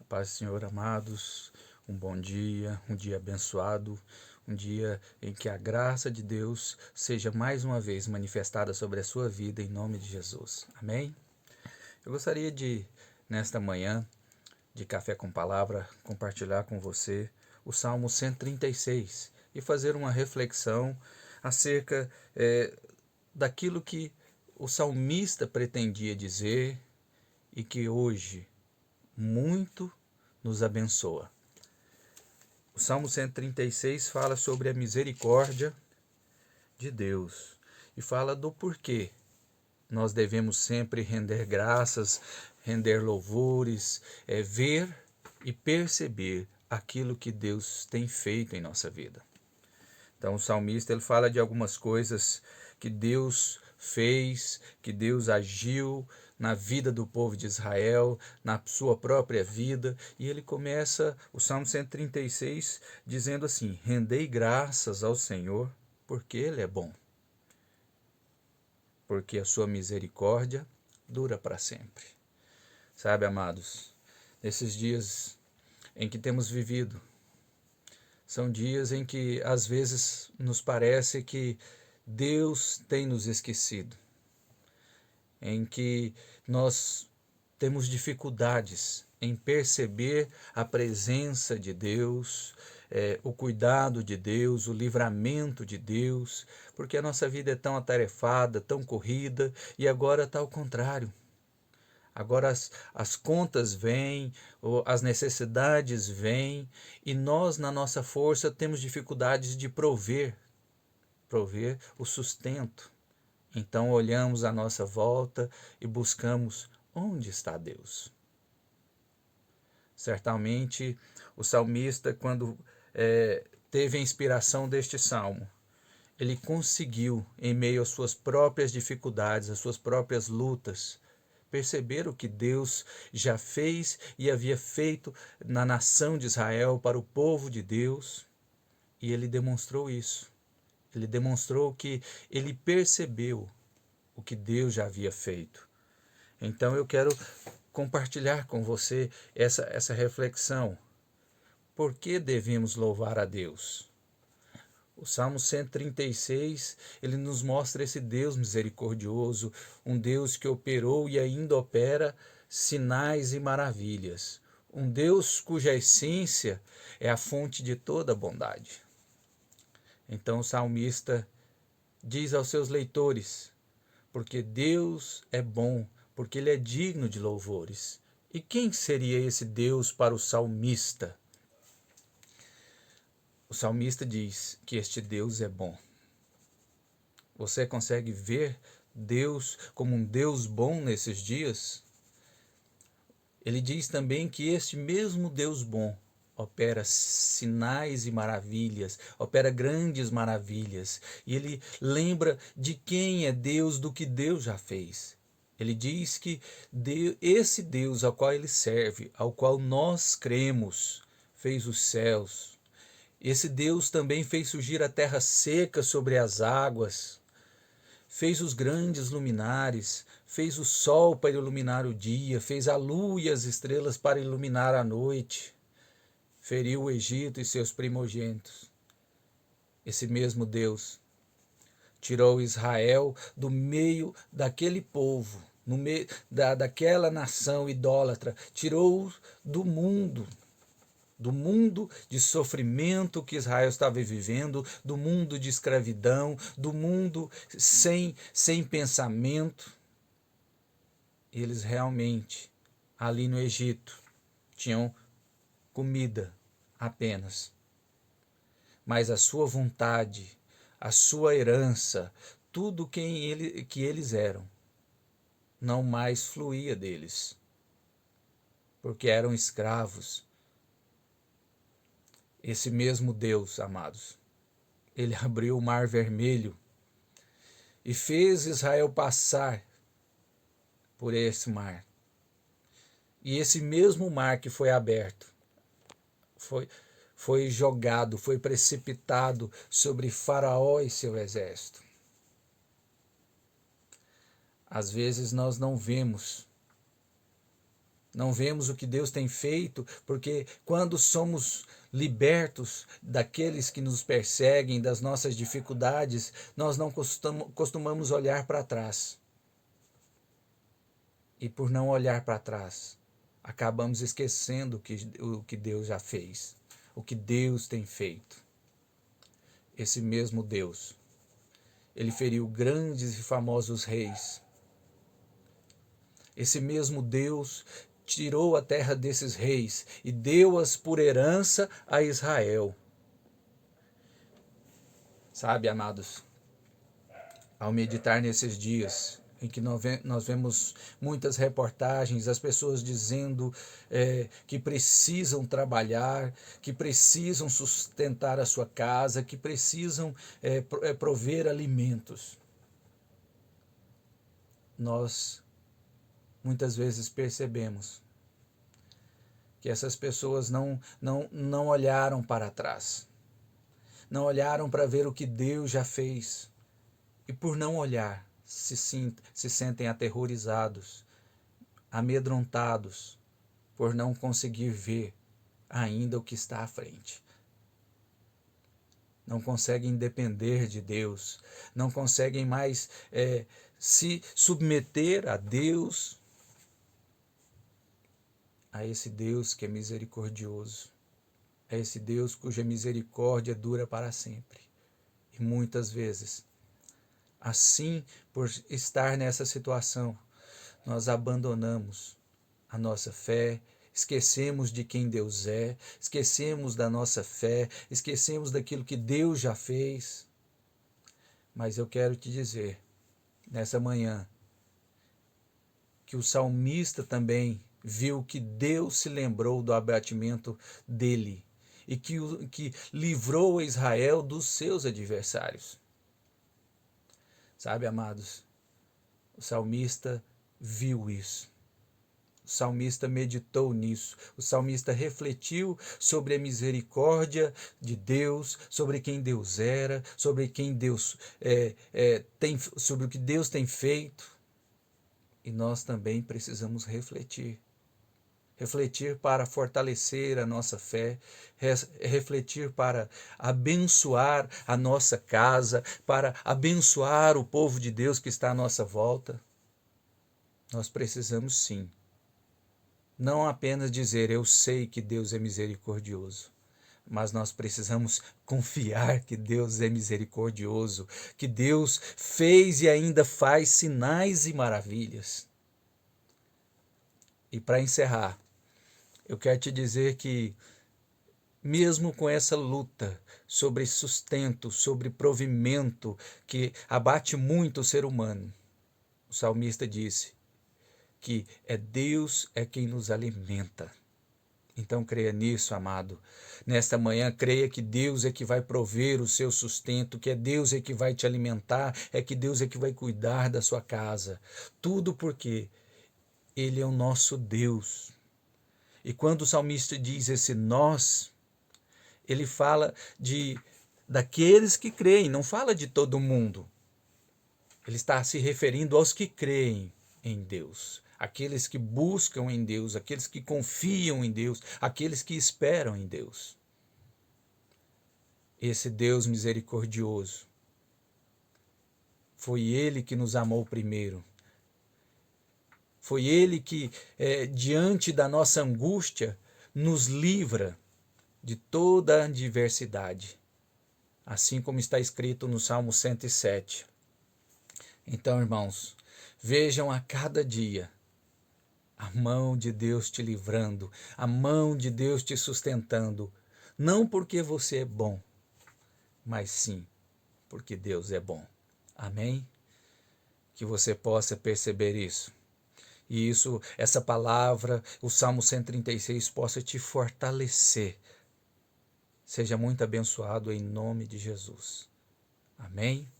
paz do Senhor, amados, um bom dia, um dia abençoado, um dia em que a graça de Deus seja mais uma vez manifestada sobre a sua vida, em nome de Jesus. Amém? Eu gostaria de, nesta manhã, de Café com Palavra, compartilhar com você o Salmo 136 e fazer uma reflexão acerca daquilo que o salmista pretendia dizer e que hoje muito nos abençoa. O Salmo 136 fala sobre a misericórdia de Deus e fala do porquê nós devemos sempre render graças, render louvores, ver e perceber aquilo que Deus tem feito em nossa vida. Então o salmista ele fala de algumas coisas que Deus fez, que Deus agiu na vida do povo de Israel, na sua própria vida, e ele começa o Salmo 136 dizendo assim: rendei graças ao Senhor, porque Ele é bom, porque a sua misericórdia dura para sempre. Sabe, amados, nesses dias em que temos vivido, são dias em que às vezes nos parece que Deus tem nos esquecido, em que nós temos dificuldades em perceber a presença de Deus, o cuidado de Deus, o livramento de Deus, porque a nossa vida é tão atarefada, tão corrida, e agora está ao contrário. Agora as contas vêm, as necessidades vêm, e nós, na nossa força, temos dificuldades de prover o sustento. Então olhamos à nossa volta e buscamos onde está Deus. Certamente o salmista, quando teve a inspiração deste salmo, ele conseguiu, em meio às suas próprias dificuldades, às suas próprias lutas, perceber o que Deus já fez e havia feito na nação de Israel, para o povo de Deus, e ele demonstrou isso. Ele demonstrou que ele percebeu o que Deus já havia feito. Então eu quero compartilhar com você essa reflexão. Por que devemos louvar a Deus? O Salmo 136, ele nos mostra esse Deus misericordioso, um Deus que operou e ainda opera sinais e maravilhas. Um Deus cuja essência é a fonte de toda bondade. Então o salmista diz aos seus leitores: porque Deus é bom, porque Ele é digno de louvores. E quem seria esse Deus para o salmista? O salmista diz que este Deus é bom. Você consegue ver Deus como um Deus bom nesses dias? Ele diz também que este mesmo Deus bom opera sinais e maravilhas, opera grandes maravilhas. E ele lembra de quem é Deus, do que Deus já fez. Ele diz que esse Deus ao qual ele serve, ao qual nós cremos, fez os céus. Esse Deus também fez surgir a terra seca sobre as águas, fez os grandes luminares, fez o sol para iluminar o dia, fez a lua e as estrelas para iluminar a noite, feriu o Egito e seus primogênitos. Esse mesmo Deus tirou Israel do meio daquele povo, no meio daquela nação idólatra, tirou-o do mundo de sofrimento que Israel estava vivendo, do mundo de escravidão, do mundo sem pensamento. Eles realmente, ali no Egito, tinham comida apenas. Mas a sua vontade, a sua herança, tudo que eles eram, não mais fluía deles, porque eram escravos. Esse mesmo Deus, amados, ele abriu o Mar Vermelho e fez Israel passar por esse mar. E esse mesmo mar que foi aberto, foi jogado, foi precipitado sobre Faraó e seu exército. Às vezes nós não vemos não vemos o que Deus tem feito, porque quando somos libertos daqueles que nos perseguem, das nossas dificuldades, nós não costumamos olhar para trás. E por não olhar para trás, acabamos esquecendo o que Deus já fez, o que Deus tem feito. Esse mesmo Deus, ele feriu grandes e famosos reis. Esse mesmo Deus tirou a terra desses reis e deu-as por herança a Israel. Sabe, amados, ao meditar nesses dias, em que nós vemos muitas reportagens, as pessoas dizendo que precisam trabalhar, que precisam sustentar a sua casa, que precisam prover alimentos. Nós muitas vezes percebemos que essas pessoas não olharam para trás, não olharam para ver o que Deus já fez, e por não olhar, se sentem aterrorizados, amedrontados, por não conseguir ver ainda o que está à frente. Não conseguem depender de Deus, não conseguem mais se submeter a Deus, a esse Deus que é misericordioso, a esse Deus cuja misericórdia dura para sempre. E muitas vezes, assim, por estar nessa situação, nós abandonamos a nossa fé, esquecemos de quem Deus é, esquecemos da nossa fé, esquecemos daquilo que Deus já fez. Mas eu quero te dizer, nessa manhã, que o salmista também viu que Deus se lembrou do abatimento dele e que livrou Israel dos seus adversários. Sabe, amados, o salmista viu isso. O salmista meditou nisso. O salmista refletiu sobre a misericórdia de Deus, sobre quem Deus era, sobre quem Deus sobre o que Deus tem feito. E nós também precisamos refletir. Refletir para fortalecer a nossa fé, refletir para abençoar a nossa casa, para abençoar o povo de Deus que está à nossa volta. Nós precisamos sim, não apenas dizer eu sei que Deus é misericordioso, mas nós precisamos confiar que Deus é misericordioso, que Deus fez e ainda faz sinais e maravilhas. E para encerrar, eu quero te dizer que, mesmo com essa luta sobre sustento, sobre provimento, que abate muito o ser humano, o salmista disse que Deus é quem nos alimenta. Então creia nisso, amado. Nesta manhã, creia que Deus é que vai prover o seu sustento, que Deus é que vai te alimentar, que Deus é que vai cuidar da sua casa. Tudo porque Ele é o nosso Deus. E quando o salmista diz esse nós, ele fala daqueles que creem, não fala de todo mundo. Ele está se referindo aos que creem em Deus, aqueles que buscam em Deus, aqueles que confiam em Deus, aqueles que esperam em Deus. Esse Deus misericordioso, foi Ele que nos amou primeiro. Foi Ele que, diante da nossa angústia, nos livra de toda a adversidade, assim como está escrito no Salmo 107. Então, irmãos, vejam a cada dia a mão de Deus te livrando, a mão de Deus te sustentando, não porque você é bom, mas sim porque Deus é bom. Amém? Que você possa perceber isso. E essa palavra, o Salmo 136, possa te fortalecer. Seja muito abençoado em nome de Jesus. Amém?